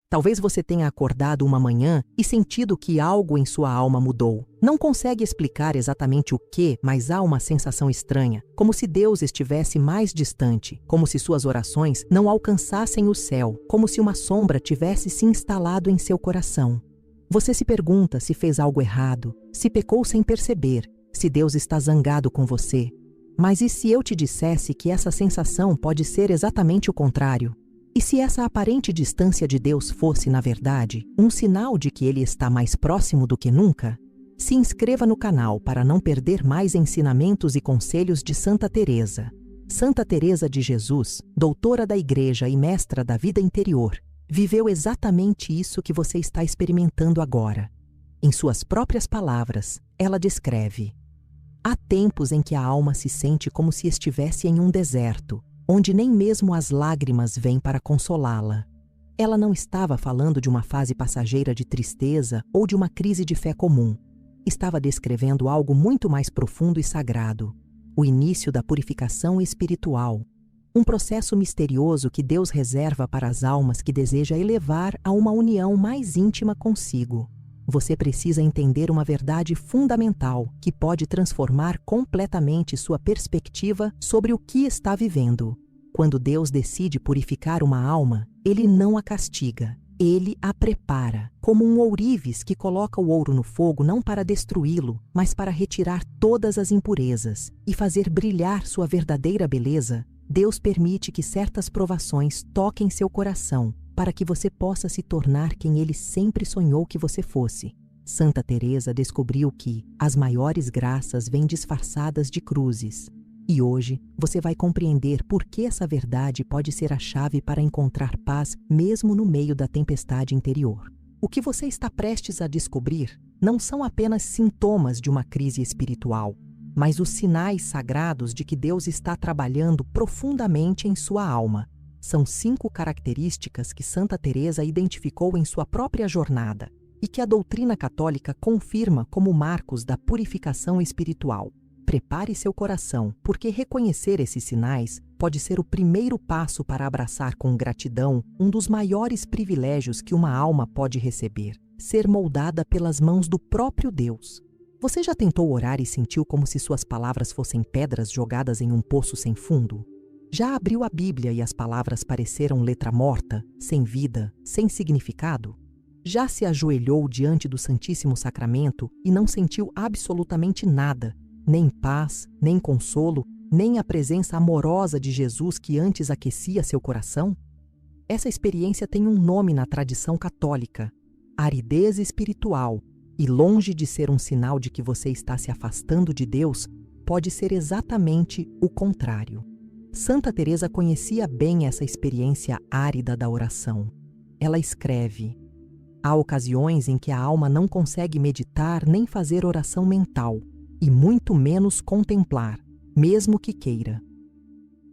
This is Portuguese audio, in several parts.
Talvez você tenha acordado uma manhã e sentido que algo em sua alma mudou. Não consegue explicar exatamente o que, mas há uma sensação estranha, como se Deus estivesse mais distante, como se suas orações não alcançassem o céu, como se uma sombra tivesse se instalado em seu coração. Você se pergunta se fez algo errado, se pecou sem perceber, se Deus está zangado com você. Mas e se eu te dissesse que essa sensação pode ser exatamente o contrário? E se essa aparente distância de Deus fosse, na verdade, um sinal de que Ele está mais próximo do que nunca? Se inscreva no canal para não perder mais ensinamentos e conselhos de Santa Teresa. Santa Teresa de Jesus, doutora da Igreja e mestra da vida interior, viveu exatamente isso que você está experimentando agora. Em suas próprias palavras, ela descreve: há tempos em que a alma se sente como se estivesse em um deserto, onde nem mesmo as lágrimas vêm para consolá-la. Ela não estava falando de uma fase passageira de tristeza ou de uma crise de fé comum. Estava descrevendo algo muito mais profundo e sagrado, o início da purificação espiritual, um processo misterioso que Deus reserva para as almas que deseja elevar a uma união mais íntima consigo. Você precisa entender uma verdade fundamental que pode transformar completamente sua perspectiva sobre o que está vivendo. Quando Deus decide purificar uma alma, Ele não a castiga. Ele a prepara, como um ourives que coloca o ouro no fogo não para destruí-lo, mas para retirar todas as impurezas e fazer brilhar sua verdadeira beleza. Deus permite que certas provações toquem seu coração, para que você possa se tornar quem Ele sempre sonhou que você fosse. Santa Teresa descobriu que as maiores graças vêm disfarçadas de cruzes. E hoje você vai compreender por que essa verdade pode ser a chave para encontrar paz mesmo no meio da tempestade interior. O que você está prestes a descobrir não são apenas sintomas de uma crise espiritual, mas os sinais sagrados de que Deus está trabalhando profundamente em sua alma. São 5 características que Santa Teresa identificou em sua própria jornada e que a doutrina católica confirma como marcos da purificação espiritual. Prepare seu coração, porque reconhecer esses sinais pode ser o primeiro passo para abraçar com gratidão um dos maiores privilégios que uma alma pode receber: ser moldada pelas mãos do próprio Deus. Você já tentou orar e sentiu como se suas palavras fossem pedras jogadas em um poço sem fundo? Já abriu a Bíblia e as palavras pareceram letra morta, sem vida, sem significado? Já se ajoelhou diante do Santíssimo Sacramento e não sentiu absolutamente nada, nem paz, nem consolo, nem a presença amorosa de Jesus que antes aquecia seu coração? Essa experiência tem um nome na tradição católica: aridez espiritual, e longe de ser um sinal de que você está se afastando de Deus, pode ser exatamente o contrário. Santa Teresa conhecia bem essa experiência árida da oração. Ela escreve: há ocasiões em que a alma não consegue meditar nem fazer oração mental, e muito menos contemplar, mesmo que queira.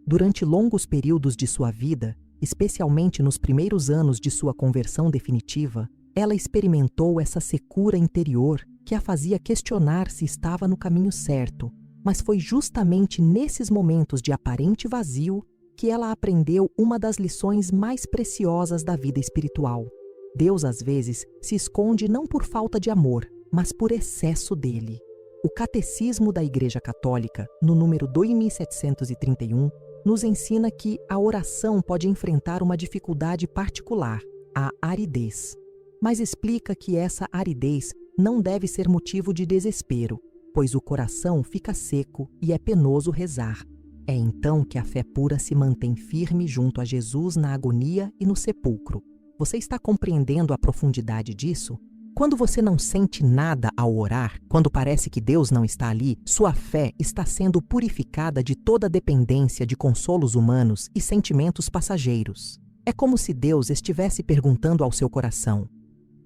Durante longos períodos de sua vida, especialmente nos primeiros anos de sua conversão definitiva, ela experimentou essa secura interior que a fazia questionar se estava no caminho certo. Mas foi justamente nesses momentos de aparente vazio que ela aprendeu uma das lições mais preciosas da vida espiritual. Deus, às vezes, se esconde não por falta de amor, mas por excesso dele. O Catecismo da Igreja Católica, no número 2731, nos ensina que a oração pode enfrentar uma dificuldade particular, a aridez. Mas explica que essa aridez não deve ser motivo de desespero, pois o coração fica seco e é penoso rezar. É então que a fé pura se mantém firme junto a Jesus na agonia e no sepulcro. Você está compreendendo a profundidade disso? Quando você não sente nada ao orar, quando parece que Deus não está ali, sua fé está sendo purificada de toda dependência de consolos humanos e sentimentos passageiros. É como se Deus estivesse perguntando ao seu coração: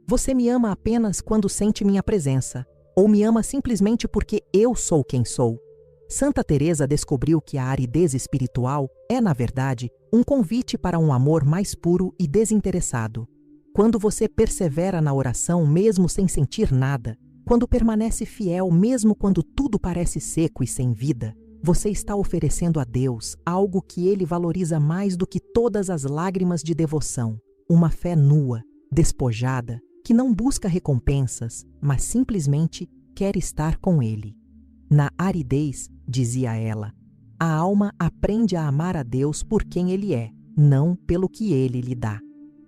você me ama apenas quando sente minha presença? Ou me ama simplesmente porque eu sou quem sou? Santa Teresa descobriu que a aridez espiritual é, na verdade, um convite para um amor mais puro e desinteressado. Quando você persevera na oração mesmo sem sentir nada, quando permanece fiel mesmo quando tudo parece seco e sem vida, você está oferecendo a Deus algo que Ele valoriza mais do que todas as lágrimas de devoção: uma fé nua, despojada, que não busca recompensas, mas simplesmente quer estar com Ele. Na aridez, dizia ela, a alma aprende a amar a Deus por quem Ele é, não pelo que Ele lhe dá.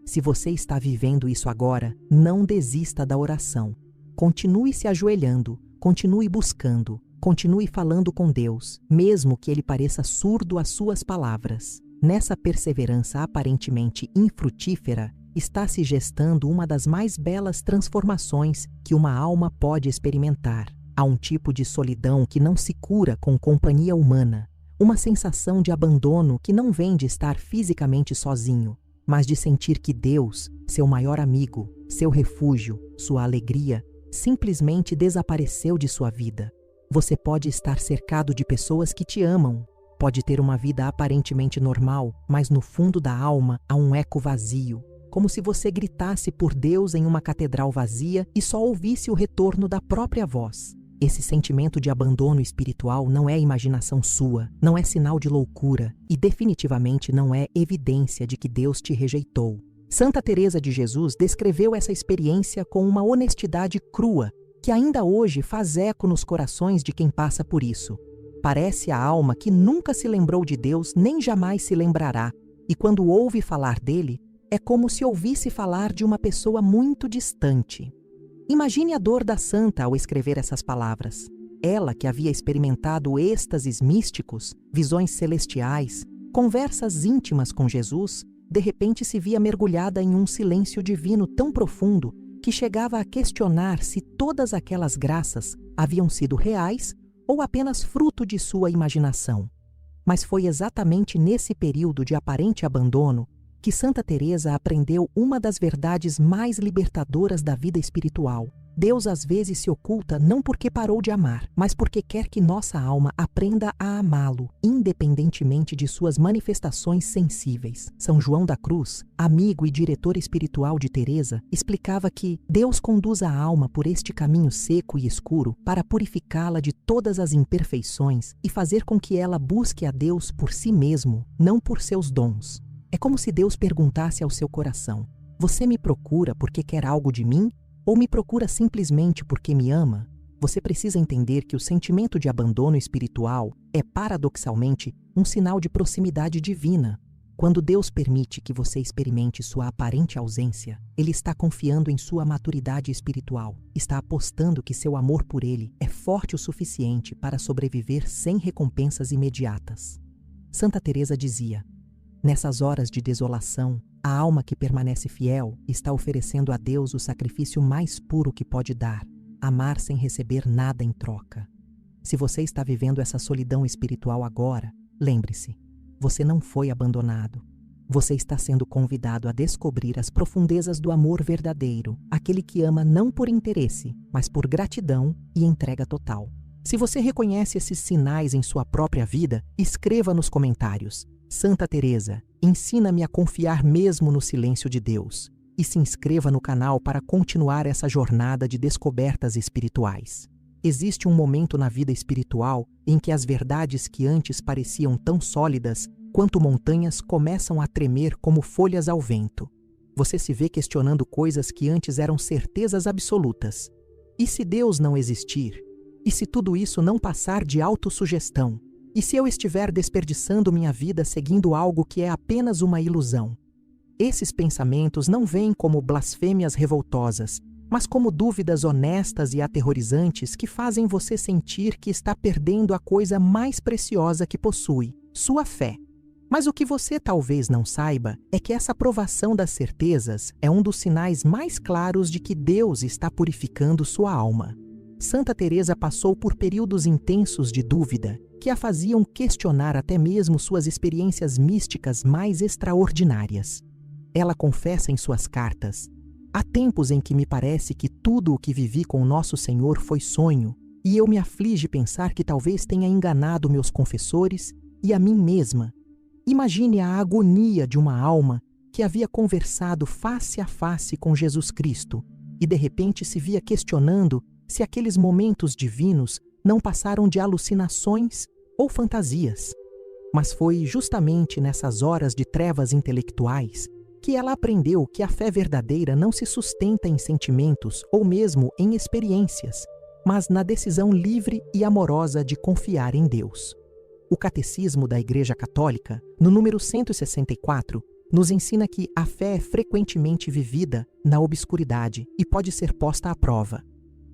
Se você está vivendo isso agora, não desista da oração. Continue se ajoelhando, continue buscando, continue falando com Deus, mesmo que Ele pareça surdo às suas palavras. Nessa perseverança aparentemente infrutífera, está se gestando uma das mais belas transformações que uma alma pode experimentar. Há um tipo de solidão que não se cura com companhia humana, uma sensação de abandono que não vem de estar fisicamente sozinho, mas de sentir que Deus, seu maior amigo, seu refúgio, sua alegria, simplesmente desapareceu de sua vida. Você pode estar cercado de pessoas que te amam, pode ter uma vida aparentemente normal, mas no fundo da alma há um eco vazio, como se você gritasse por Deus em uma catedral vazia e só ouvisse o retorno da própria voz. Esse sentimento de abandono espiritual não é imaginação sua, não é sinal de loucura e definitivamente não é evidência de que Deus te rejeitou. Santa Teresa de Jesus descreveu essa experiência com uma honestidade crua, que ainda hoje faz eco nos corações de quem passa por isso. Parece a alma que nunca se lembrou de Deus nem jamais se lembrará, e quando ouve falar dele, é como se ouvisse falar de uma pessoa muito distante. Imagine a dor da santa ao escrever essas palavras. Ela, que havia experimentado êxtases místicos, visões celestiais, conversas íntimas com Jesus, de repente se via mergulhada em um silêncio divino tão profundo que chegava a questionar se todas aquelas graças haviam sido reais ou apenas fruto de sua imaginação. Mas foi exatamente nesse período de aparente abandono que Santa Teresa aprendeu uma das verdades mais libertadoras da vida espiritual. Deus às vezes se oculta não porque parou de amar, mas porque quer que nossa alma aprenda a amá-lo, independentemente de suas manifestações sensíveis. São João da Cruz, amigo e diretor espiritual de Teresa, explicava que Deus conduz a alma por este caminho seco e escuro para purificá-la de todas as imperfeições e fazer com que ela busque a Deus por si mesmo, não por seus dons. É como se Deus perguntasse ao seu coração: você me procura porque quer algo de mim? Ou me procura simplesmente porque me ama? Você precisa entender que o sentimento de abandono espiritual é, paradoxalmente, um sinal de proximidade divina. Quando Deus permite que você experimente sua aparente ausência, Ele está confiando em sua maturidade espiritual, está apostando que seu amor por Ele é forte o suficiente para sobreviver sem recompensas imediatas. Santa Teresa dizia: nessas horas de desolação, a alma que permanece fiel está oferecendo a Deus o sacrifício mais puro que pode dar, amar sem receber nada em troca. Se você está vivendo essa solidão espiritual agora, lembre-se, você não foi abandonado. Você está sendo convidado a descobrir as profundezas do amor verdadeiro, aquele que ama não por interesse, mas por gratidão e entrega total. Se você reconhece esses sinais em sua própria vida, escreva nos comentários: Santa Teresa, ensina-me a confiar mesmo no silêncio de Deus. E se inscreva no canal para continuar essa jornada de descobertas espirituais. Existe um momento na vida espiritual em que as verdades que antes pareciam tão sólidas quanto montanhas começam a tremer como folhas ao vento. Você se vê questionando coisas que antes eram certezas absolutas. E se Deus não existir? E se tudo isso não passar de autossugestão? E se eu estiver desperdiçando minha vida seguindo algo que é apenas uma ilusão? Esses pensamentos não vêm como blasfêmias revoltosas, mas como dúvidas honestas e aterrorizantes que fazem você sentir que está perdendo a coisa mais preciosa que possui, sua fé. Mas o que você talvez não saiba é que essa provação das certezas é um dos sinais mais claros de que Deus está purificando sua alma. Santa Teresa passou por períodos intensos de dúvida que a faziam questionar até mesmo suas experiências místicas mais extraordinárias. Ela confessa em suas cartas: há tempos em que me parece que tudo o que vivi com Nosso Senhor foi sonho, e eu me aflige pensar que talvez tenha enganado meus confessores e a mim mesma. Imagine a agonia de uma alma que havia conversado face a face com Jesus Cristo e de repente se via questionando se aqueles momentos divinos não passaram de alucinações ou fantasias. Mas foi justamente nessas horas de trevas intelectuais que ela aprendeu que a fé verdadeira não se sustenta em sentimentos ou mesmo em experiências, mas na decisão livre e amorosa de confiar em Deus. O Catecismo da Igreja Católica, no número 164, nos ensina que a fé é frequentemente vivida na obscuridade e pode ser posta à prova.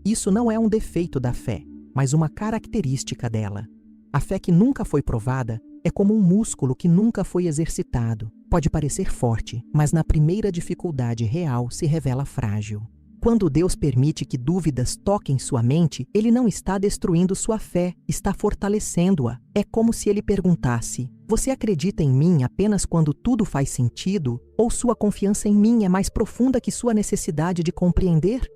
Isso não é um defeito da fé, mas uma característica dela. A fé que nunca foi provada é como um músculo que nunca foi exercitado. Pode parecer forte, mas na primeira dificuldade real se revela frágil. Quando Deus permite que dúvidas toquem sua mente, Ele não está destruindo sua fé, está fortalecendo-a. É como se Ele perguntasse: você acredita em mim apenas quando tudo faz sentido? Ou sua confiança em mim é mais profunda que sua necessidade de compreender?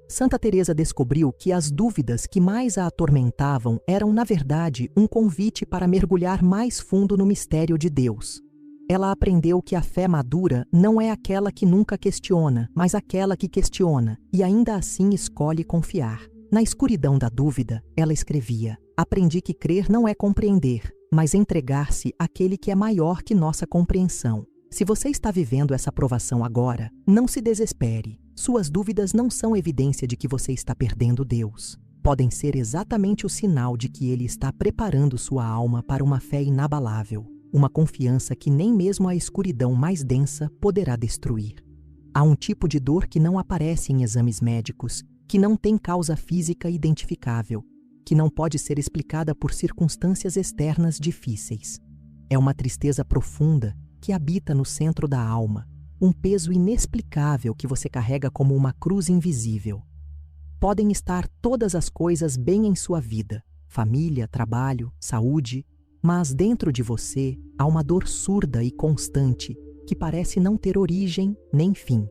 Santa Teresa descobriu que as dúvidas que mais a atormentavam eram, na verdade, um convite para mergulhar mais fundo no mistério de Deus. Ela aprendeu que a fé madura não é aquela que nunca questiona, mas aquela que questiona e ainda assim escolhe confiar. Na escuridão da dúvida, ela escrevia: aprendi que crer não é compreender, mas entregar-se àquele que é maior que nossa compreensão. Se você está vivendo essa provação agora, não se desespere. Suas dúvidas não são evidência de que você está perdendo Deus. Podem ser exatamente o sinal de que Ele está preparando sua alma para uma fé inabalável, uma confiança que nem mesmo a escuridão mais densa poderá destruir. Há um tipo de dor que não aparece em exames médicos, que não tem causa física identificável, que não pode ser explicada por circunstâncias externas difíceis. É uma tristeza profunda que habita no centro da alma, um peso inexplicável que você carrega como uma cruz invisível. Podem estar todas as coisas bem em sua vida, família, trabalho, saúde, mas dentro de você há uma dor surda e constante que parece não ter origem nem fim.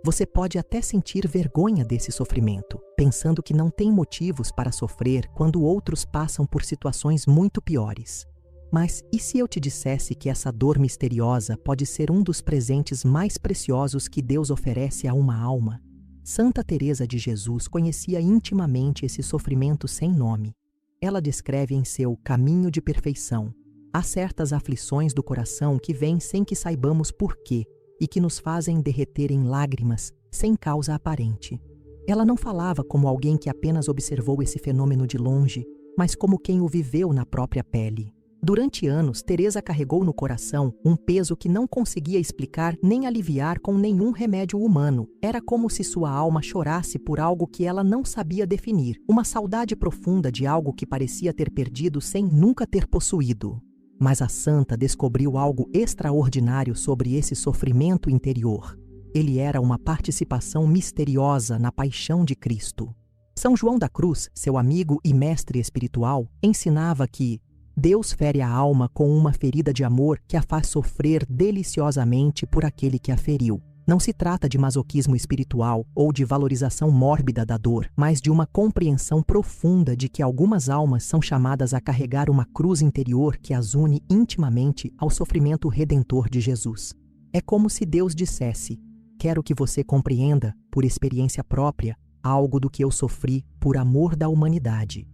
Você pode até sentir vergonha desse sofrimento, pensando que não tem motivos para sofrer quando outros passam por situações muito piores. Mas e se eu te dissesse que essa dor misteriosa pode ser um dos presentes mais preciosos que Deus oferece a uma alma? Santa Teresa de Jesus conhecia intimamente esse sofrimento sem nome. Ela descreve em seu Caminho de Perfeição: há certas aflições do coração que vêm sem que saibamos por quê e que nos fazem derreter em lágrimas sem causa aparente. Ela não falava como alguém que apenas observou esse fenômeno de longe, mas como quem o viveu na própria pele. Durante anos, Teresa carregou no coração um peso que não conseguia explicar nem aliviar com nenhum remédio humano. Era como se sua alma chorasse por algo que ela não sabia definir, uma saudade profunda de algo que parecia ter perdido sem nunca ter possuído. Mas a santa descobriu algo extraordinário sobre esse sofrimento interior. Ele era uma participação misteriosa na paixão de Cristo. São João da Cruz, seu amigo e mestre espiritual, ensinava que Deus fere a alma com uma ferida de amor que a faz sofrer deliciosamente por aquele que a feriu. Não se trata de masoquismo espiritual ou de valorização mórbida da dor, mas de uma compreensão profunda de que algumas almas são chamadas a carregar uma cruz interior que as une intimamente ao sofrimento redentor de Jesus. É como se Deus dissesse: quero que você compreenda, por experiência própria, algo do que eu sofri por amor da humanidade.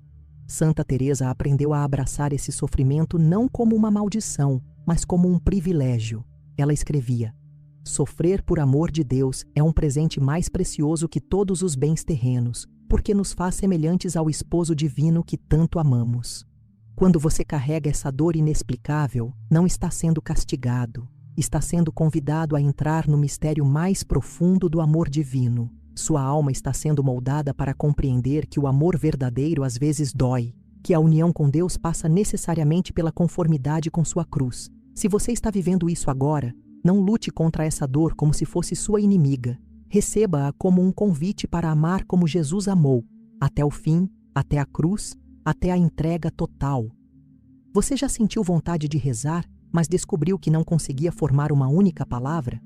Santa Teresa aprendeu a abraçar esse sofrimento não como uma maldição, mas como um privilégio. Ela escrevia: sofrer por amor de Deus é um presente mais precioso que todos os bens terrenos, porque nos faz semelhantes ao esposo divino que tanto amamos. Quando você carrega essa dor inexplicável, não está sendo castigado, está sendo convidado a entrar no mistério mais profundo do amor divino. Sua alma está sendo moldada para compreender que o amor verdadeiro às vezes dói, que a união com Deus passa necessariamente pela conformidade com sua cruz. Se você está vivendo isso agora, não lute contra essa dor como se fosse sua inimiga. Receba-a como um convite para amar como Jesus amou, até o fim, até a cruz, até a entrega total. Você já sentiu vontade de rezar, mas descobriu que não conseguia formar uma única palavra?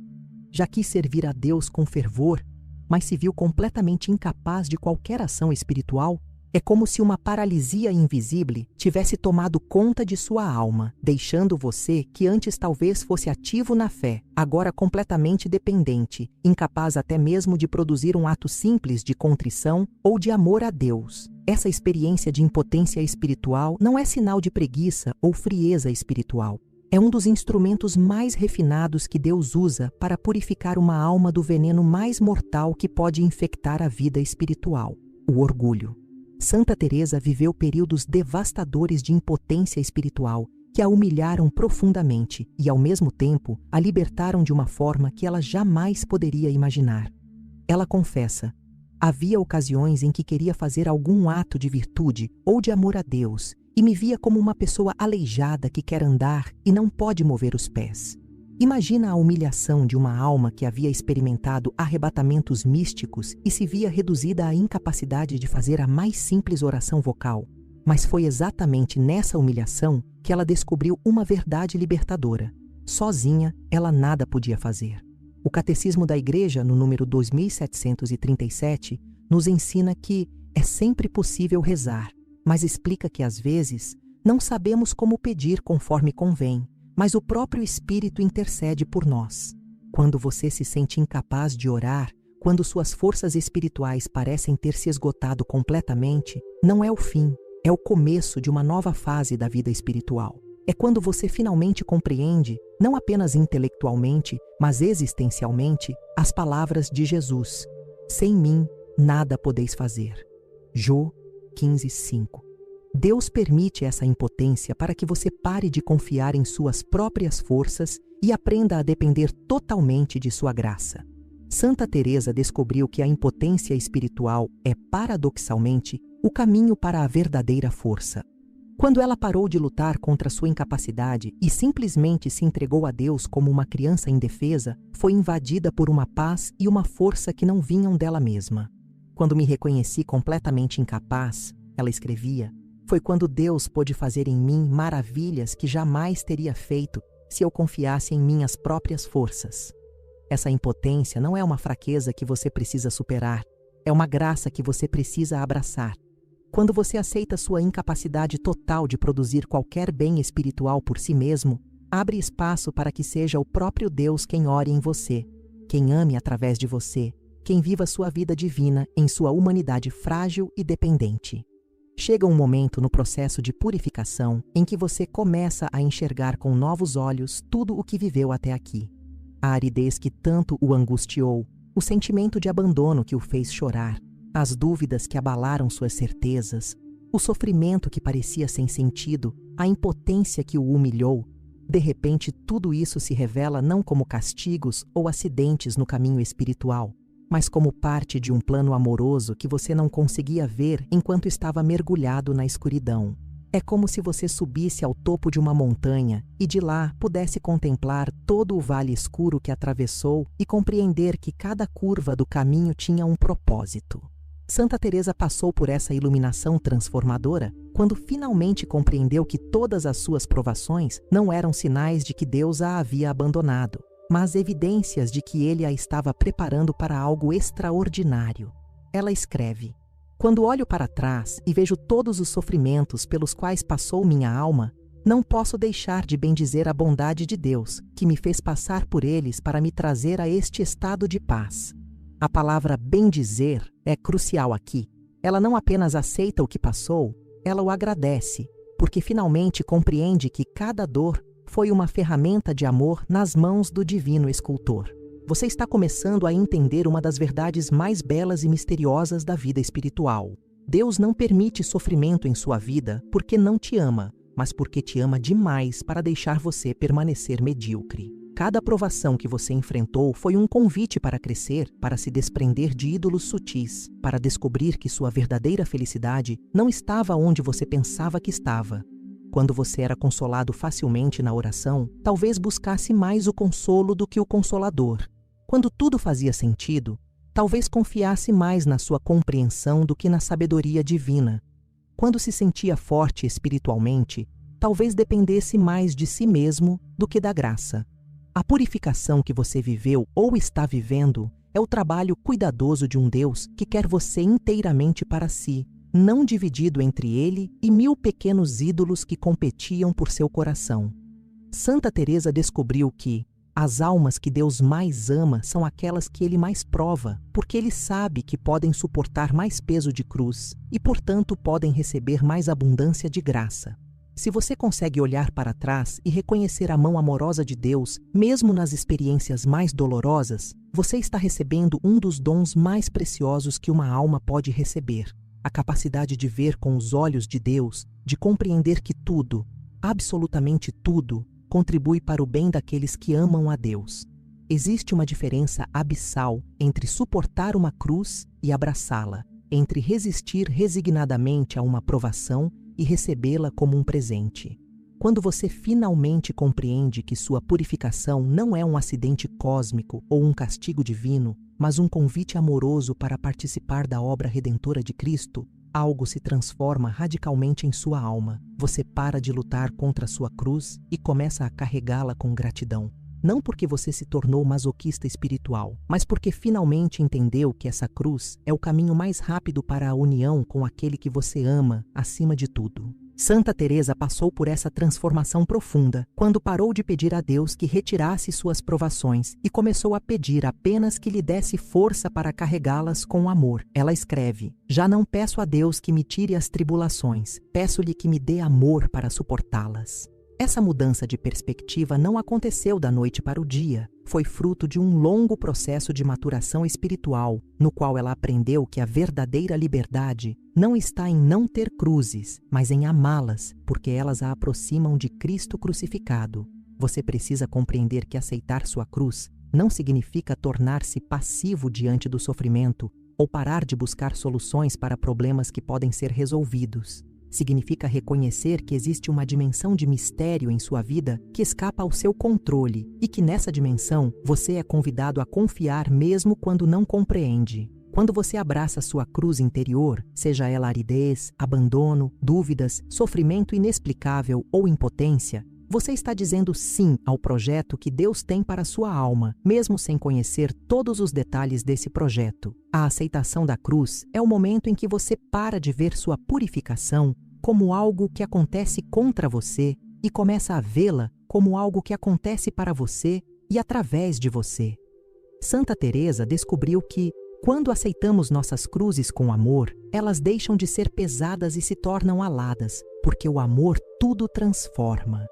Já quis servir a Deus com fervor, mas se viu completamente incapaz de qualquer ação espiritual? É como se uma paralisia invisível tivesse tomado conta de sua alma, deixando você, que antes talvez fosse ativo na fé, agora completamente dependente, incapaz até mesmo de produzir um ato simples de contrição ou de amor a Deus. Essa experiência de impotência espiritual não é sinal de preguiça ou frieza espiritual. É um dos instrumentos mais refinados que Deus usa para purificar uma alma do veneno mais mortal que pode infectar a vida espiritual, o orgulho. Santa Teresa viveu períodos devastadores de impotência espiritual que a humilharam profundamente e, ao mesmo tempo, a libertaram de uma forma que ela jamais poderia imaginar. Ela confessa: havia ocasiões em que queria fazer algum ato de virtude ou de amor a Deus e me via como uma pessoa aleijada que quer andar e não pode mover os pés. Imagina a humilhação de uma alma que havia experimentado arrebatamentos místicos e se via reduzida à incapacidade de fazer a mais simples oração vocal. Mas foi exatamente nessa humilhação que ela descobriu uma verdade libertadora. Sozinha, ela nada podia fazer. O Catecismo da Igreja, no número 2737, nos ensina que é sempre possível rezar, mas explica que às vezes não sabemos como pedir conforme convém, mas o próprio Espírito intercede por nós. Quando você se sente incapaz de orar, quando suas forças espirituais parecem ter se esgotado completamente, não é o fim, é o começo de uma nova fase da vida espiritual. É quando você finalmente compreende, não apenas intelectualmente, mas existencialmente, as palavras de Jesus: sem mim, nada podeis fazer. Jó 15:5. Deus permite essa impotência para que você pare de confiar em suas próprias forças e aprenda a depender totalmente de sua graça. Santa Teresa descobriu que a impotência espiritual é, paradoxalmente, o caminho para a verdadeira força. Quando ela parou de lutar contra sua incapacidade e simplesmente se entregou a Deus como uma criança indefesa, foi invadida por uma paz e uma força que não vinham dela mesma. Quando me reconheci completamente incapaz, ela escrevia, foi quando Deus pôde fazer em mim maravilhas que jamais teria feito se eu confiasse em minhas próprias forças. Essa impotência não é uma fraqueza que você precisa superar, é uma graça que você precisa abraçar. Quando você aceita sua incapacidade total de produzir qualquer bem espiritual por si mesmo, abre espaço para que seja o próprio Deus quem ore em você, quem ame através de você, quem viva sua vida divina em sua humanidade frágil e dependente. Chega um momento no processo de purificação em que você começa a enxergar com novos olhos tudo o que viveu até aqui. A aridez que tanto o angustiou, o sentimento de abandono que o fez chorar, as dúvidas que abalaram suas certezas, o sofrimento que parecia sem sentido, a impotência que o humilhou. De repente, tudo isso se revela não como castigos ou acidentes no caminho espiritual, mas como parte de um plano amoroso que você não conseguia ver enquanto estava mergulhado na escuridão. É como se você subisse ao topo de uma montanha e de lá pudesse contemplar todo o vale escuro que atravessou e compreender que cada curva do caminho tinha um propósito. Santa Teresa passou por essa iluminação transformadora quando finalmente compreendeu que todas as suas provações não eram sinais de que Deus a havia abandonado, mas evidências de que ele a estava preparando para algo extraordinário. Ela escreve: quando olho para trás e vejo todos os sofrimentos pelos quais passou minha alma, não posso deixar de bendizer a bondade de Deus, que me fez passar por eles para me trazer a este estado de paz. A palavra bendizer é crucial aqui. Ela não apenas aceita o que passou, ela o agradece, porque finalmente compreende que cada dor foi uma ferramenta de amor nas mãos do divino escultor. Você está começando a entender uma das verdades mais belas e misteriosas da vida espiritual. Deus não permite sofrimento em sua vida porque não te ama, mas porque te ama demais para deixar você permanecer medíocre. Cada provação que você enfrentou foi um convite para crescer, para se desprender de ídolos sutis, para descobrir que sua verdadeira felicidade não estava onde você pensava que estava. Quando você era consolado facilmente na oração, talvez buscasse mais o consolo do que o Consolador. Quando tudo fazia sentido, talvez confiasse mais na sua compreensão do que na sabedoria divina. Quando se sentia forte espiritualmente, talvez dependesse mais de si mesmo do que da graça. A purificação que você viveu ou está vivendo é o trabalho cuidadoso de um Deus que quer você inteiramente para si, não dividido entre ele e 1000 pequenos ídolos que competiam por seu coração. Santa Teresa descobriu que as almas que Deus mais ama são aquelas que ele mais prova, porque ele sabe que podem suportar mais peso de cruz e, portanto, podem receber mais abundância de graça. Se você consegue olhar para trás e reconhecer a mão amorosa de Deus, mesmo nas experiências mais dolorosas, você está recebendo um dos dons mais preciosos que uma alma pode receber: a capacidade de ver com os olhos de Deus, de compreender que tudo, absolutamente tudo, contribui para o bem daqueles que amam a Deus. Existe uma diferença abissal entre suportar uma cruz e abraçá-la, entre resistir resignadamente a uma provação e recebê-la como um presente. Quando você finalmente compreende que sua purificação não é um acidente cósmico ou um castigo divino, mas um convite amoroso para participar da obra redentora de Cristo, algo se transforma radicalmente em sua alma. Você para de lutar contra sua cruz e começa a carregá-la com gratidão. Não porque você se tornou masoquista espiritual, mas porque finalmente entendeu que essa cruz é o caminho mais rápido para a união com aquele que você ama acima de tudo. Santa Teresa passou por essa transformação profunda quando parou de pedir a Deus que retirasse suas provações e começou a pedir apenas que lhe desse força para carregá-las com amor. Ela escreve: "Já não peço a Deus que me tire as tribulações, peço-lhe que me dê amor para suportá-las." Essa mudança de perspectiva não aconteceu da noite para o dia. Foi fruto de um longo processo de maturação espiritual, no qual ela aprendeu que a verdadeira liberdade não está em não ter cruzes, mas em amá-las, porque elas a aproximam de Cristo crucificado. Você precisa compreender que aceitar sua cruz não significa tornar-se passivo diante do sofrimento ou parar de buscar soluções para problemas que podem ser resolvidos. Significa reconhecer que existe uma dimensão de mistério em sua vida que escapa ao seu controle e que nessa dimensão você é convidado a confiar mesmo quando não compreende. Quando você abraça sua cruz interior, seja ela aridez, abandono, dúvidas, sofrimento inexplicável ou impotência, você está dizendo sim ao projeto que Deus tem para sua alma, mesmo sem conhecer todos os detalhes desse projeto. A aceitação da cruz é o momento em que você para de ver sua purificação como algo que acontece contra você e começa a vê-la como algo que acontece para você e através de você. Santa Teresa descobriu que, quando aceitamos nossas cruzes com amor, elas deixam de ser pesadas e se tornam aladas, porque o amor tudo transforma.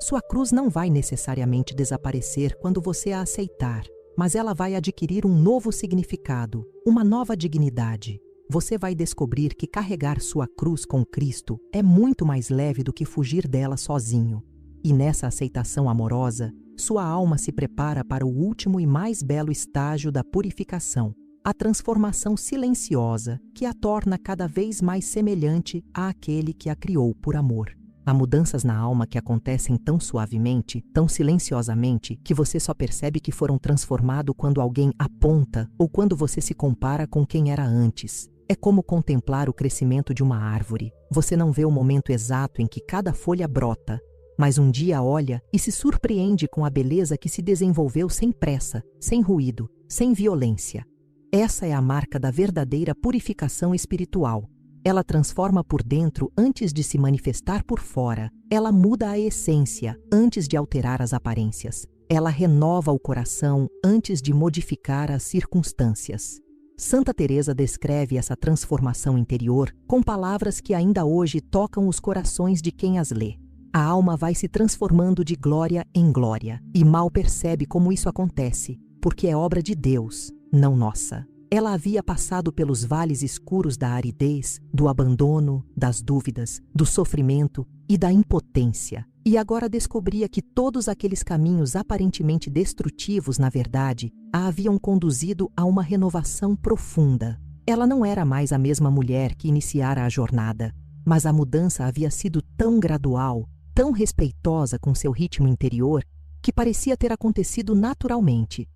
Sua cruz não vai necessariamente desaparecer quando você a aceitar, mas ela vai adquirir um novo significado, uma nova dignidade. Você vai descobrir que carregar sua cruz com Cristo é muito mais leve do que fugir dela sozinho. E nessa aceitação amorosa, sua alma se prepara para o último e mais belo estágio da purificação, a transformação silenciosa que a torna cada vez mais semelhante àquele que a criou por amor. Há mudanças na alma que acontecem tão suavemente, tão silenciosamente, que você só percebe que foram transformados quando alguém aponta ou quando você se compara com quem era antes. É como contemplar o crescimento de uma árvore. Você não vê o momento exato em que cada folha brota, mas um dia olha e se surpreende com a beleza que se desenvolveu sem pressa, sem ruído, sem violência. Essa é a marca da verdadeira purificação espiritual. Ela transforma por dentro antes de se manifestar por fora. Ela muda a essência antes de alterar as aparências. Ela renova o coração antes de modificar as circunstâncias. Santa Teresa descreve essa transformação interior com palavras que ainda hoje tocam os corações de quem as lê. A alma vai se transformando de glória em glória e mal percebe como isso acontece, porque é obra de Deus, não nossa. Ela havia passado pelos vales escuros da aridez, do abandono, das dúvidas, do sofrimento e da impotência. E agora descobria que todos aqueles caminhos aparentemente destrutivos, na verdade, a haviam conduzido a uma renovação profunda. Ela não era mais a mesma mulher que iniciara a jornada, mas a mudança havia sido tão gradual, tão respeitosa com seu ritmo interior, que parecia ter acontecido naturalmente.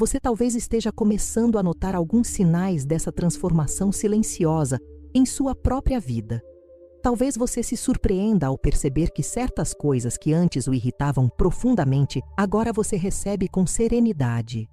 Você talvez esteja começando a notar alguns sinais dessa transformação silenciosa em sua própria vida. Talvez você se surpreenda ao perceber que certas coisas que antes o irritavam profundamente, agora você recebe com serenidade.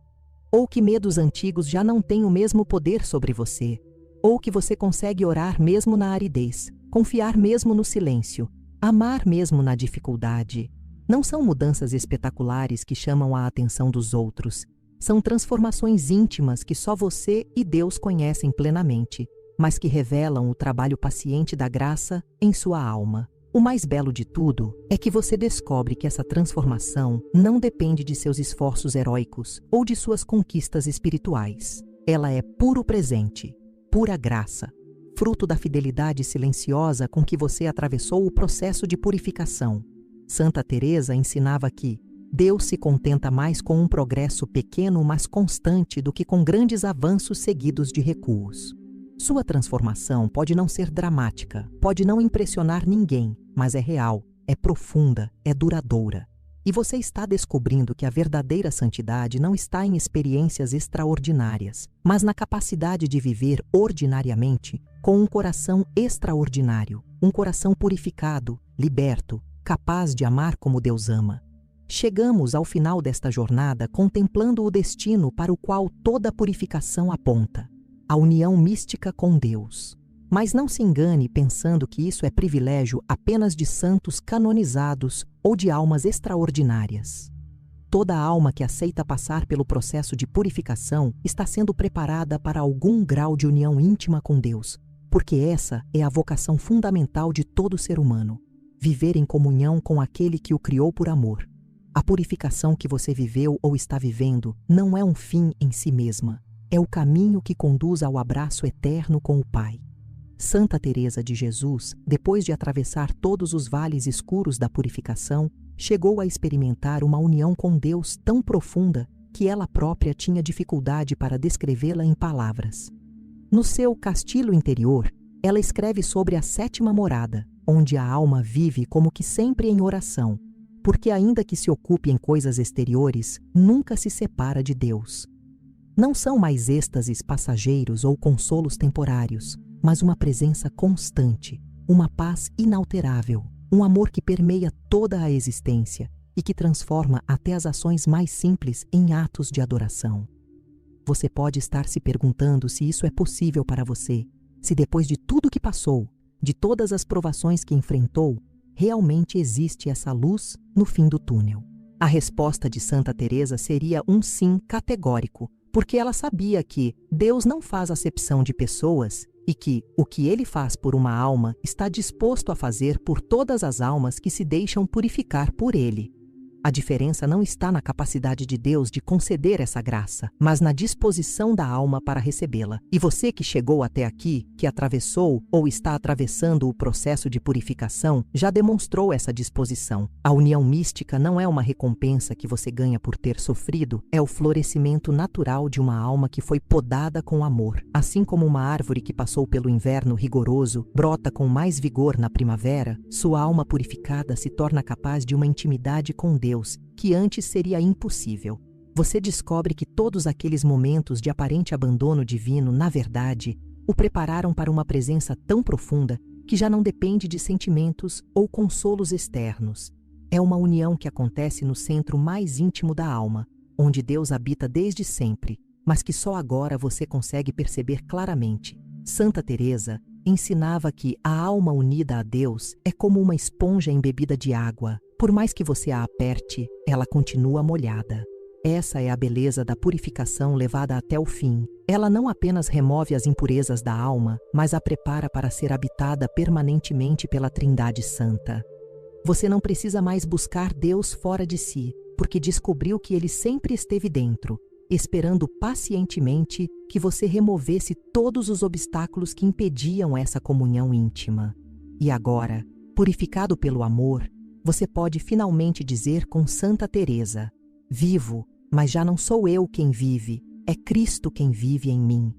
Ou que medos antigos já não têm o mesmo poder sobre você. Ou que você consegue orar mesmo na aridez, confiar mesmo no silêncio, amar mesmo na dificuldade. Não são mudanças espetaculares que chamam a atenção dos outros. São transformações íntimas que só você e Deus conhecem plenamente, mas que revelam o trabalho paciente da graça em sua alma. O mais belo de tudo é que você descobre que essa transformação não depende de seus esforços heróicos ou de suas conquistas espirituais. Ela é puro presente, pura graça, fruto da fidelidade silenciosa com que você atravessou o processo de purificação. Santa Teresa ensinava que Deus se contenta mais com um progresso pequeno, mas constante, do que com grandes avanços seguidos de recuos. Sua transformação pode não ser dramática, pode não impressionar ninguém, mas é real, é profunda, é duradoura. E você está descobrindo que a verdadeira santidade não está em experiências extraordinárias, mas na capacidade de viver ordinariamente com um coração extraordinário, um coração purificado, liberto, capaz de amar como Deus ama. Chegamos ao final desta jornada contemplando o destino para o qual toda purificação aponta: a união mística com Deus. Mas não se engane pensando que isso é privilégio apenas de santos canonizados ou de almas extraordinárias. Toda alma que aceita passar pelo processo de purificação está sendo preparada para algum grau de união íntima com Deus, porque essa é a vocação fundamental de todo ser humano: viver em comunhão com aquele que o criou por amor. A purificação que você viveu ou está vivendo não é um fim em si mesma, é o caminho que conduz ao abraço eterno com o Pai. Santa Teresa de Jesus, depois de atravessar todos os vales escuros da purificação, chegou a experimentar uma união com Deus tão profunda que ela própria tinha dificuldade para descrevê-la em palavras. No seu Castilo Interior, ela escreve sobre a sétima morada, onde a alma vive como que sempre em oração, porque ainda que se ocupe em coisas exteriores, nunca se separa de Deus. Não são mais êxtases passageiros ou consolos temporários, mas uma presença constante, uma paz inalterável, um amor que permeia toda a existência e que transforma até as ações mais simples em atos de adoração. Você pode estar se perguntando se isso é possível para você, se depois de tudo que passou, de todas as provações que enfrentou, realmente existe essa luz no fim do túnel. A resposta de Santa Teresa seria um sim categórico, porque ela sabia que Deus não faz acepção de pessoas e que o que ele faz por uma alma está disposto a fazer por todas as almas que se deixam purificar por ele. A diferença não está na capacidade de Deus de conceder essa graça, mas na disposição da alma para recebê-la. E você que chegou até aqui, que atravessou ou está atravessando o processo de purificação, já demonstrou essa disposição. A união mística não é uma recompensa que você ganha por ter sofrido, é o florescimento natural de uma alma que foi podada com amor. Assim como uma árvore que passou pelo inverno rigoroso brota com mais vigor na primavera, sua alma purificada se torna capaz de uma intimidade com Deus que antes seria impossível. Você descobre que todos aqueles momentos de aparente abandono divino, na verdade, o prepararam para uma presença tão profunda que já não depende de sentimentos ou consolos externos. É uma união que acontece no centro mais íntimo da alma, onde Deus habita desde sempre, mas que só agora você consegue perceber claramente. Santa Teresa ensinava que a alma unida a Deus é como uma esponja embebida de água. Por mais que você a aperte, ela continua molhada. Essa é a beleza da purificação levada até o fim. Ela não apenas remove as impurezas da alma, mas a prepara para ser habitada permanentemente pela Trindade Santa. Você não precisa mais buscar Deus fora de si, porque descobriu que Ele sempre esteve dentro, esperando pacientemente que você removesse todos os obstáculos que impediam essa comunhão íntima. E agora, purificado pelo amor, você pode finalmente dizer com Santa Teresa: vivo, mas já não sou eu quem vive, é Cristo quem vive em mim.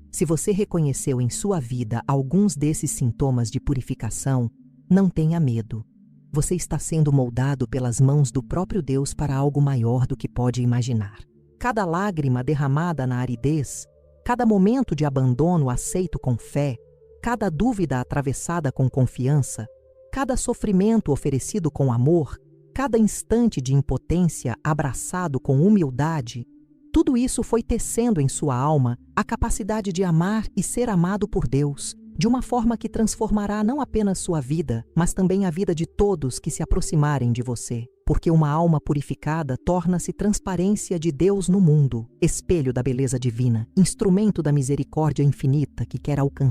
Se você reconheceu em sua vida alguns desses sintomas de purificação, não tenha medo. Você está sendo moldado pelas mãos do próprio Deus para algo maior do que pode imaginar. Cada lágrima derramada na aridez, cada momento de abandono aceito com fé, cada dúvida atravessada com confiança, cada sofrimento oferecido com amor, cada instante de impotência abraçado com humildade, tudo isso foi tecendo em sua alma a capacidade de amar e ser amado por Deus, de uma forma que transformará não apenas sua vida, mas também a vida de todos que se aproximarem de você. Porque uma alma purificada torna-se transparência de Deus no mundo, espelho da beleza divina, instrumento da misericórdia infinita que quer alcançar